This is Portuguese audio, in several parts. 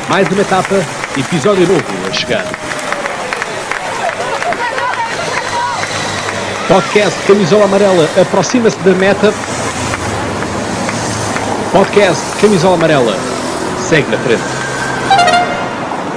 Mais uma etapa, episódio novo a chegar. Podcast Camisola Amarela aproxima-se da meta. Podcast Camisola Amarela segue na frente.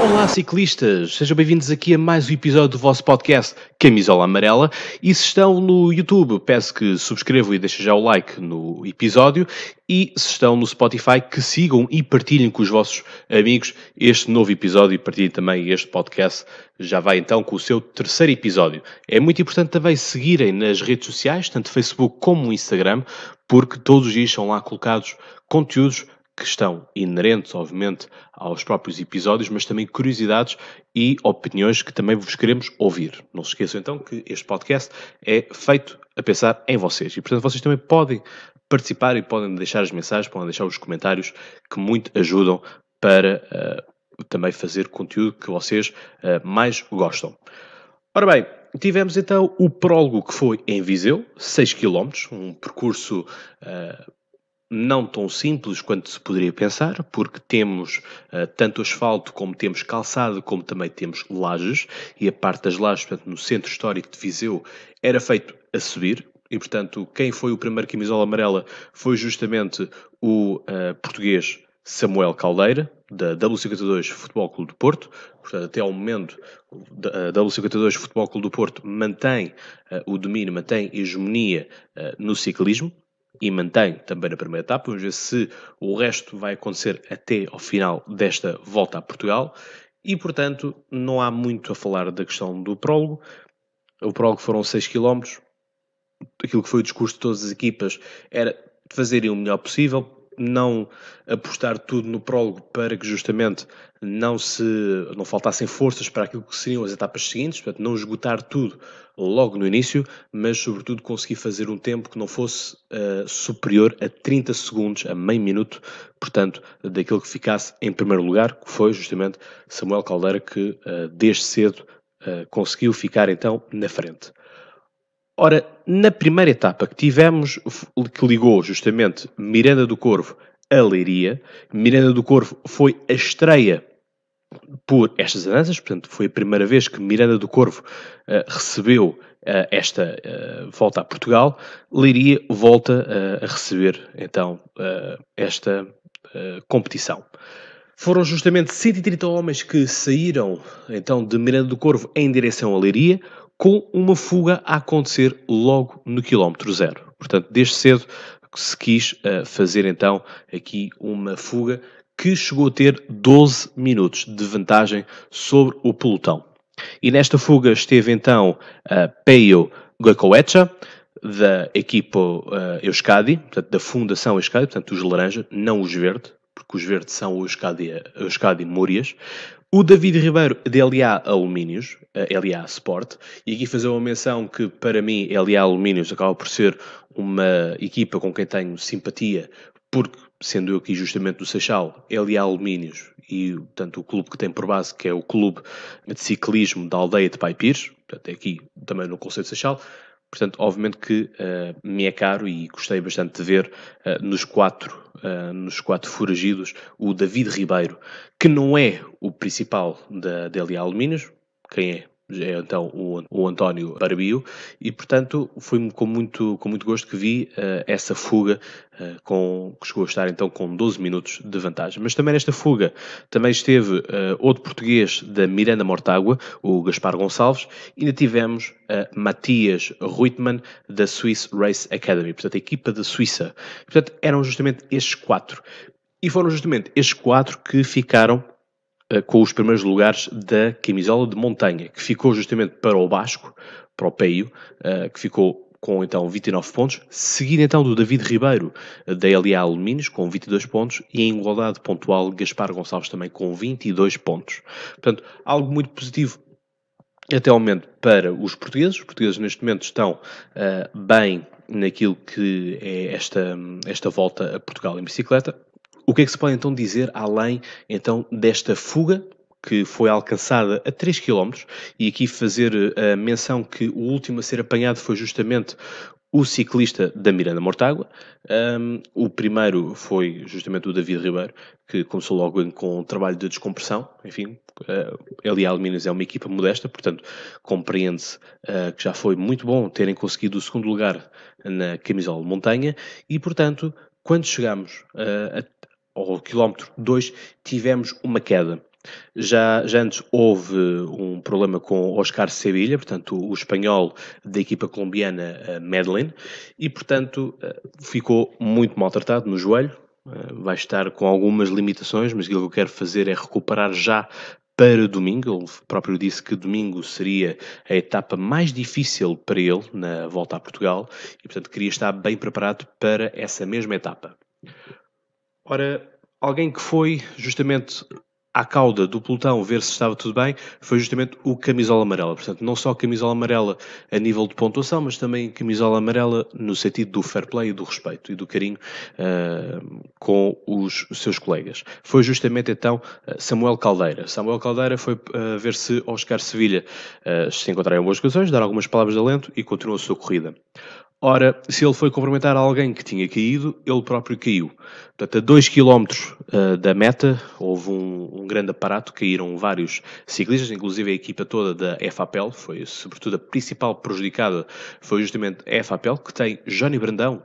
Olá ciclistas, sejam bem-vindos aqui a mais um episódio do vosso podcast Camisola Amarela. E se estão no YouTube, peço que subscrevam e deixem já o like no episódio. E se estão no Spotify, que sigam e partilhem com os vossos amigos este novo episódio e partilhem também este podcast. Já vai então com o seu terceiro episódio. É muito importante também seguirem nas redes sociais, tanto Facebook como Instagram, porque todos os dias são lá colocados conteúdos que estão inerentes, obviamente, aos próprios episódios, mas também curiosidades e opiniões que também vos queremos ouvir. Não se esqueçam então que este podcast é feito a pensar em vocês e, portanto, vocês também podem participar e podem deixar as mensagens, podem deixar os comentários que muito ajudam para também fazer conteúdo que vocês mais gostam. Ora bem, tivemos então o prólogo que foi em Viseu, 6 km, um percurso não tão simples quanto se poderia pensar, porque temos tanto asfalto como temos calçado, como também temos lajes, e a parte das lajes, portanto, no centro histórico de Viseu, era feito a subir, e portanto, quem foi o primeiro camisola amarela foi justamente o português Samuel Caldeira, da WC52 Futebol Clube do Porto. Portanto, até ao momento, a WC52 Futebol Clube do Porto mantém o domínio, mantém a hegemonia no ciclismo, e mantém também na primeira etapa. Vamos ver se o resto vai acontecer até ao final desta volta a Portugal. E, portanto, não há muito a falar da questão do prólogo. O prólogo foram 6 km. Aquilo que foi o discurso de todas as equipas era fazerem o melhor possível, não apostar tudo no prólogo para que justamente não faltassem forças para aquilo que seriam as etapas seguintes, portanto não esgotar tudo logo no início, mas sobretudo conseguir fazer um tempo que não fosse superior a 30 segundos, a meio minuto, portanto, daquilo que ficasse em primeiro lugar, que foi justamente Samuel Caldeira, que desde cedo conseguiu ficar então na frente. Ora, na primeira etapa que tivemos, que ligou justamente Miranda do Corvo a Leiria, Miranda do Corvo foi a estreia por estas andanças, portanto foi a primeira vez que Miranda do Corvo recebeu esta volta a Portugal. Leiria volta a receber então esta competição. Foram justamente 130 homens que saíram então de Miranda do Corvo em direção a Leiria, com uma fuga a acontecer logo no quilómetro zero. Portanto, desde cedo se quis fazer então aqui uma fuga que chegou a ter 12 minutos de vantagem sobre o pelotão. E nesta fuga esteve então Peio Goicoechea, da equipa Euskadi, portanto da Fundação Euskadi, portanto os laranja, não os verde, porque os verdes são o Euskadi Múrias. O David Ribeiro de LA Alumínios, LA Sport, e aqui fazer uma menção que para mim LA Alumínios acaba por ser uma equipa com quem tenho simpatia, porque sendo eu aqui justamente do Seixal, LA Alumínios e portanto o clube que tem por base, que é o clube de ciclismo da aldeia de Pai Pires, portanto é aqui também no conceito de Seixal. Portanto, obviamente que me é caro e gostei bastante de ver nos quatro foragidos o David Ribeiro, que não é o principal da LA Alumínios. Quem é? É então o António Barbio, e portanto foi com muito gosto que vi essa fuga que chegou a estar então com 12 minutos de vantagem. Mas também nesta fuga também esteve outro português da Miranda Mortágua, o Gaspar Gonçalves, e ainda tivemos Matias Ruitman da Swiss Race Academy, portanto a equipa da Suíça. Portanto eram justamente estes quatro, e foram justamente estes quatro que ficaram com os primeiros lugares da camisola de montanha, que ficou justamente para o Basco, para o Peio, que ficou com então 29 pontos, seguido então do David Ribeiro da LA Alumínios com 22 pontos e em igualdade pontual Gaspar Gonçalves também com 22 pontos. Portanto, algo muito positivo até ao momento para os portugueses. Os portugueses neste momento estão bem naquilo que é esta volta a Portugal em bicicleta. O que é que se pode então dizer além então desta fuga que foi alcançada a 3 km, e aqui fazer a menção que o último a ser apanhado foi justamente o ciclista da Miranda Mortágua. O primeiro foi justamente o David Ribeiro, que começou logo com um trabalho de descompressão. Enfim, a LA Alumínios é uma equipa modesta, portanto, compreende-se que já foi muito bom terem conseguido o segundo lugar na camisola de montanha e, portanto, quando chegamos ao quilómetro 2, tivemos uma queda. Já antes houve um problema com Oscar Sevilla, portanto, o espanhol da equipa colombiana Medellín, e, portanto, ficou muito maltratado no joelho. Vai estar com algumas limitações, mas aquilo que eu quero fazer é recuperar já para domingo. Ele próprio disse que domingo seria a etapa mais difícil para ele na volta a Portugal e, portanto, queria estar bem preparado para essa mesma etapa. Ora, alguém que foi justamente à cauda do pelotão ver se estava tudo bem foi justamente o camisola amarela. Portanto, não só camisola amarela a nível de pontuação, mas também camisola amarela no sentido do fair play e do respeito e do carinho com os seus colegas. Foi justamente então Samuel Caldeira. Samuel Caldeira foi ver se Oscar Sevilha se encontraram em boas condições, dar algumas palavras de alento e continuou a sua corrida. Ora, se ele foi cumprimentar alguém que tinha caído, ele próprio caiu. Portanto, a 2 km da meta, houve um grande aparato, caíram vários ciclistas, inclusive a equipa toda da FAPEL, foi sobretudo a principal prejudicada, foi justamente a FAPEL, que tem Johnny Brandão,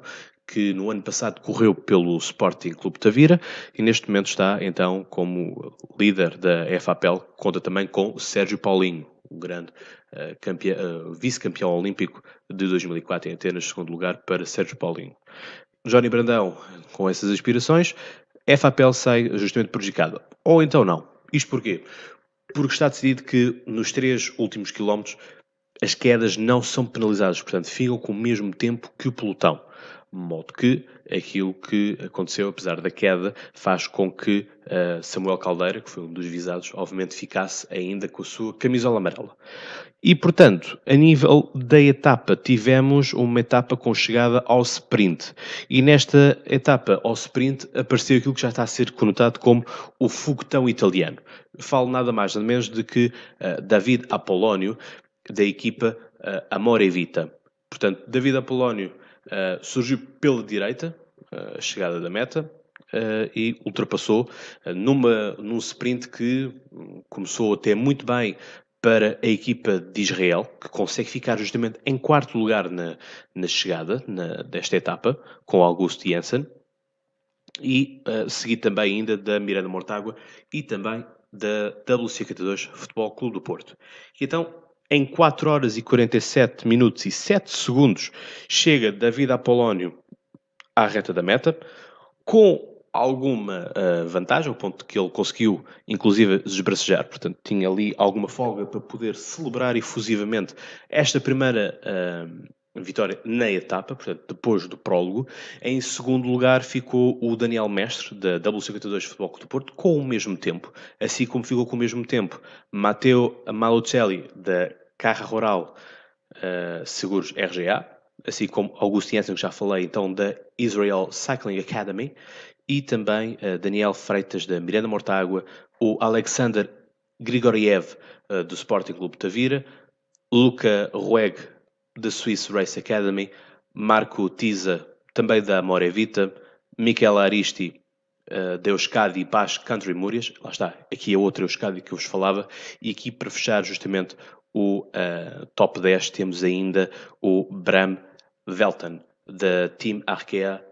que no ano passado correu pelo Sporting Clube Tavira e neste momento está então como líder da FAPEL, conta também com Sérgio Paulinho, o grande vice-campeão olímpico de 2004 em Atenas, segundo lugar para Sérgio Paulinho. Johnny Brandão, com essas aspirações, FAPEL sai justamente prejudicada. Ou então não. Isto porquê? Porque está decidido que nos 3 últimos quilómetros as quedas não são penalizadas, portanto ficam com o mesmo tempo que o pelotão. De modo que aquilo que aconteceu, apesar da queda, faz com que Samuel Caldeira, que foi um dos visados, obviamente ficasse ainda com a sua camisola amarela. E, portanto, a nível da etapa, tivemos uma etapa com chegada ao sprint. E nesta etapa ao sprint apareceu aquilo que já está a ser conotado como o foguetão italiano. Falo nada mais nada menos de que David Apolónio, da equipa Amore Vita. Portanto, David Apolónio surgiu pela direita, a chegada da meta, e ultrapassou num sprint que começou até muito bem para a equipa de Israel, que consegue ficar justamente em quarto lugar na chegada desta etapa, com Augusto Jensen, e seguido também ainda da Miranda Mortágua e também da WC42 Futebol Clube do Porto. E então, em 4 horas e 47 minutos e 7 segundos, chega David Apolónio à reta da meta, com alguma vantagem, ao ponto que ele conseguiu, inclusive, desbracejar. Portanto, tinha ali alguma folga para poder celebrar efusivamente esta primeira vitória na etapa, portanto, depois do prólogo. Em segundo lugar ficou o Daniel Mestre, da W52 Futebol Clube do Porto, com o mesmo tempo. Assim como ficou com o mesmo tempo Matteo Malucelli, da Carra Rural Seguros RGA, assim como Augusto Jensen, que já falei, então, da Israel Cycling Academy, e também Daniel Freitas, da Miranda Mortágua, o Alexander Grigoriev, do Sporting Clube Tavira, Luca Rueg, da Swiss Race Academy, Marco Tiza, também da Amore Vita, Michele Aristi, da Euskadi Basque Country Múrias, lá está, aqui é outra Euskadi que eu vos falava, e aqui para fechar justamente o top 10 temos ainda o Bram Velten, da Team Arkea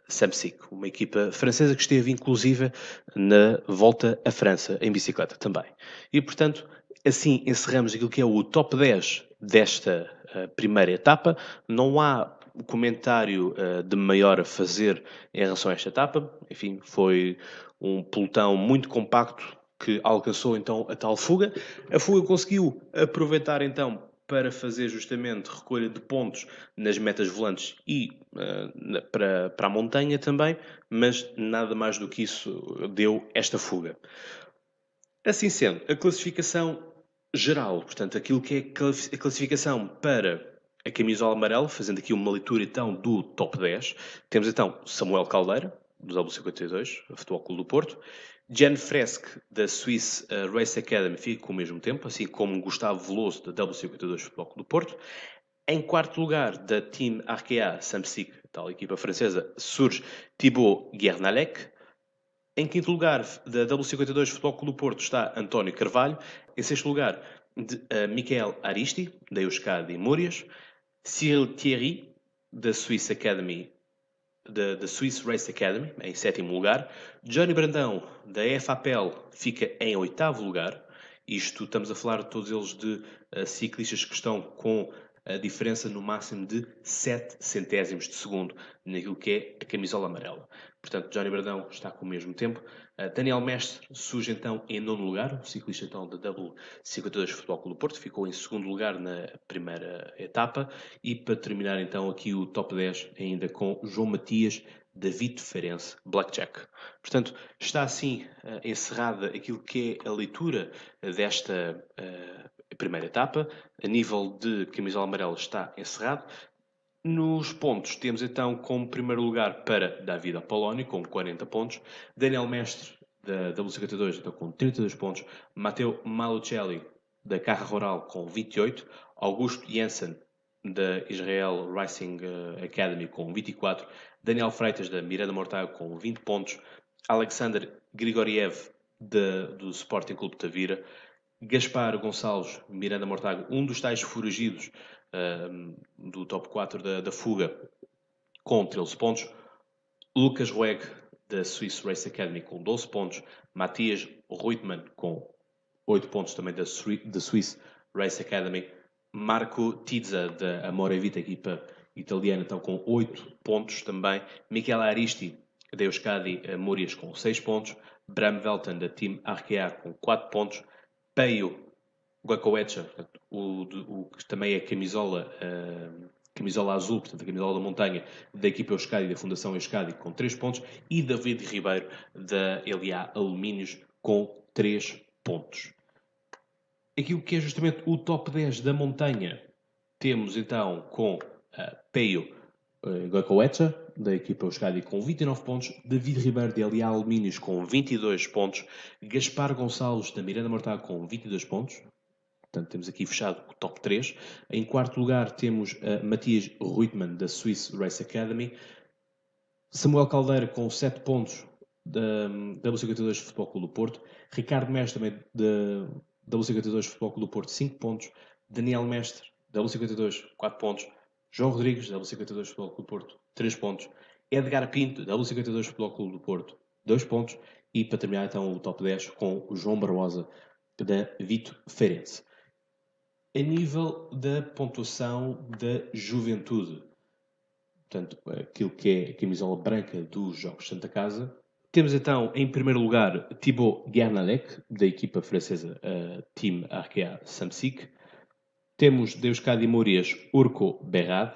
Samsic, uma equipa francesa que esteve inclusive na volta à França em bicicleta também. E portanto, assim encerramos aquilo que é o top 10 desta primeira etapa. Não há comentário de maior a fazer em relação a esta etapa. Enfim, foi um pelotão muito compacto que alcançou então a tal fuga. A fuga conseguiu aproveitar então para fazer justamente recolha de pontos nas metas volantes e para a montanha também, mas nada mais do que isso deu esta fuga. Assim sendo, a classificação geral, portanto, aquilo que é a classificação para a camisola amarela, fazendo aqui uma leitura então do top 10, temos então Samuel Caldeira, do W52, Futebol Clube do Porto, Jan Fresk, da Swiss Race Academy, fica com o mesmo tempo, assim como Gustavo Veloso, da W52 Futebol Clube do Porto, Em quarto lugar, da Team Arkea Samsic, tal equipa francesa, surge Thibaut Guernalec. Em quinto lugar, da W52 Futebol Clube do Porto, está António Carvalho. Em sexto lugar, Michael Aristi, da Euskadi Múrias. Cyril Thierry, da Swiss Academy, da Swiss Race Academy, em sétimo lugar. Johnny Brandão, da FAPEL, fica em oitavo lugar. Isto, estamos a falar de todos eles de ciclistas que estão com a diferença no máximo de 7 centésimos de segundo naquilo que é a camisola amarela. Portanto, Johnny Brandão está com o mesmo tempo. Daniel Mestre surge então em nono lugar, o ciclista então da W52 Futebol Clube do Porto, ficou em segundo lugar na primeira etapa. E para terminar então aqui o top 10 ainda com João Matias, David Ferenc, Blackjack. Portanto, está assim encerrada aquilo que é a leitura desta primeira etapa. A nível de camisola amarela está encerrado. Nos pontos, temos então como primeiro lugar para David Apolónio, com 40 pontos. Daniel Mestre, da W52, então, com 32 pontos. Matteo Malucelli, da Carra Rural, com 28. Augusto Jensen, da Israel Racing Academy, com 24. Daniel Freitas, da Miranda Mortágua, com 20 pontos. Alexander Grigoriev, do Sporting Clube de Tavira. Gaspar Gonçalves, Miranda Mortágua, um dos tais foragidos do top 4 da fuga, com 13 pontos. Lucas Rueg, da Swiss Race Academy, com 12 pontos. Matias Reutemann, com 8 pontos também da Swiss Race Academy. Marco Tizza, da Amore Vita, equipa italiana, então com 8 pontos também. Michele Aristi, da Euskadi Múrias, com 6 pontos. Bram Velten, da Team Arkea, com 4 pontos. Peio Goicoechea, o que também é camisola azul, portanto a camisola da montanha, da equipa Euskadi, da Fundação Euskadi, com 3 pontos. E David Ribeiro, da LA Alumínios, com 3 pontos. Aquilo que é justamente o top 10 da montanha, temos então com Peio Goicoechea, da equipa Euskadi, com 29 pontos. David Ribeiro, de LA Alumínios, com 22 pontos. Gaspar Gonçalves, da Miranda Mortágua, com 22 pontos. Portanto, temos aqui fechado o top 3. Em quarto lugar temos Matias Reutemann, da Swiss Race Academy. Samuel Caldeira, com 7 pontos, da W52 Futebol Clube do Porto. Ricardo Mestre, também da W52 Futebol Clube do Porto, 5 pontos. Daniel Mestre, da W52, 4 pontos. João Rodrigues, da W52 Futebol Clube do Porto, 3 pontos. Edgar Pinto, da W52 Futebol Clube do Porto, 2 pontos. E para terminar então o top 10 com o João Barbosa, da Vito Feirense. A nível da pontuação da juventude, portanto, aquilo que é a camisola branca dos Jogos Santa Casa, temos então em primeiro lugar Thibaut Guernalec, da equipa francesa Team Arkea Samsic. Temos da Euskadi Múrias Urco Berrad.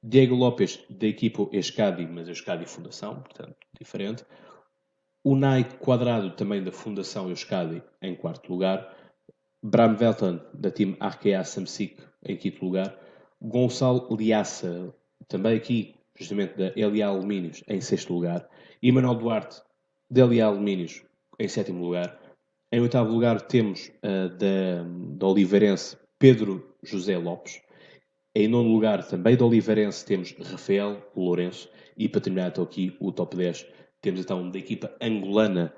Diego Lopes, da equipa Euskadi, mas Euskadi Fundação, portanto, diferente. Unai Quadrado, também da Fundação Euskadi, em quarto lugar. Bram Velten, da Team Arkea Samsic, em quinto lugar. Gonçalo Liaça, também aqui, justamente da LA Alumínios, em sexto lugar. E Manuel Duarte, da LA Alumínios, em sétimo lugar. Em oitavo lugar temos da Oliveirense Pedro José Lopes. Em nono lugar, também da Oliveirense, temos Rafael Lourenço. E para terminar então aqui o top 10, temos então da equipa angolana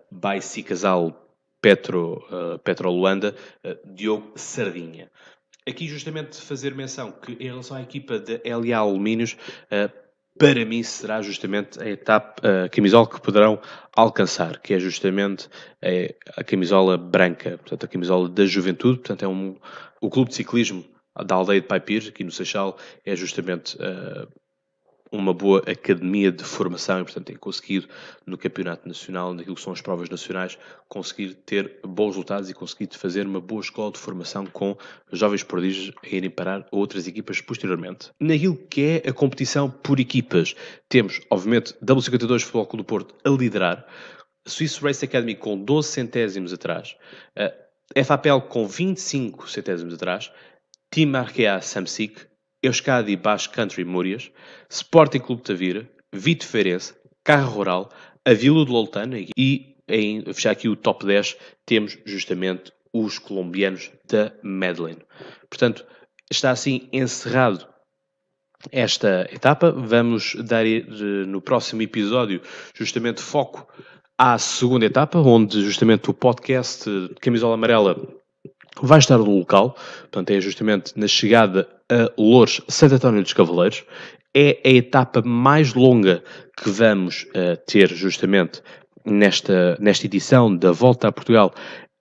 Baisi Casal Petro Luanda, Diogo Sardinha. Aqui justamente fazer menção que em relação à equipa da LA Alumínios, para mim será justamente a etapa, a camisola que poderão alcançar, que é justamente a camisola branca, portanto a camisola da juventude, portanto é o clube de ciclismo da aldeia de Paipires, aqui no Seixal, é justamente uma boa academia de formação e, portanto, tem conseguido no campeonato nacional, naquilo que são as provas nacionais, conseguir ter bons resultados e conseguir fazer uma boa escola de formação com jovens prodígios a irem parar outras equipas posteriormente. Naquilo que é a competição por equipas, temos, obviamente, W52 Futebol Clube do Porto a liderar, Swiss Race Academy com 12 centésimos atrás, FAPEL com 25 centésimos atrás, Team Arkea Samsic, Euskadi Basque Country Múrias, Sporting Clube de Tavira, Vito Feirense, Carra Rural, a Vila de Loltana e, em fechar aqui o top 10, temos justamente os colombianos da Medellín. Portanto, está assim encerrado esta etapa. Vamos dar no próximo episódio justamente foco à segunda etapa, onde justamente o podcast Camisola Amarela vai estar no local. Portanto, é justamente na chegada a Loures, Santo António dos Cavaleiros. É a etapa mais longa que vamos ter justamente nesta edição da Volta a Portugal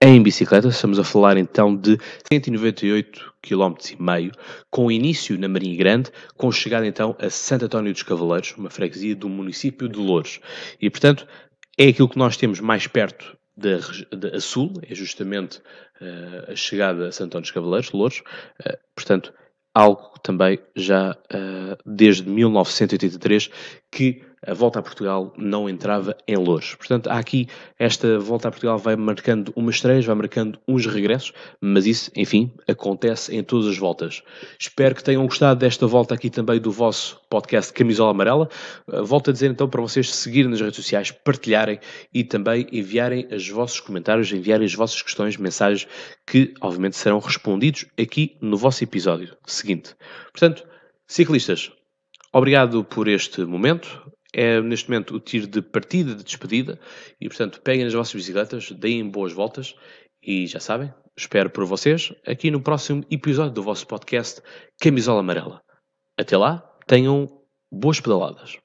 em bicicleta. Estamos a falar então de 198,5 km, com início na Marinha Grande, com chegada então a Santo António dos Cavaleiros, uma freguesia do município de Loures. E, portanto, é aquilo que nós temos mais perto a sul, é justamente a chegada a Santo António dos Cavaleiros, Loures. Portanto, algo também já desde 1983 que a Volta a Portugal não entrava em Loures. Portanto, há aqui esta Volta a Portugal vai marcando umas estreias, vai marcando uns regressos, mas isso, enfim, acontece em todas as voltas. Espero que tenham gostado desta volta aqui também do vosso podcast Camisola Amarela. Volto a dizer então para vocês seguirem nas redes sociais, partilharem e também enviarem os vossos comentários, enviarem as vossas questões, mensagens que obviamente serão respondidos aqui no vosso episódio seguinte. Portanto, ciclistas, obrigado por este momento. É neste momento o tiro de partida, de despedida, e portanto peguem nas vossas bicicletas, deem boas voltas e já sabem, espero por vocês aqui no próximo episódio do vosso podcast Camisola Amarela. Até lá, tenham boas pedaladas.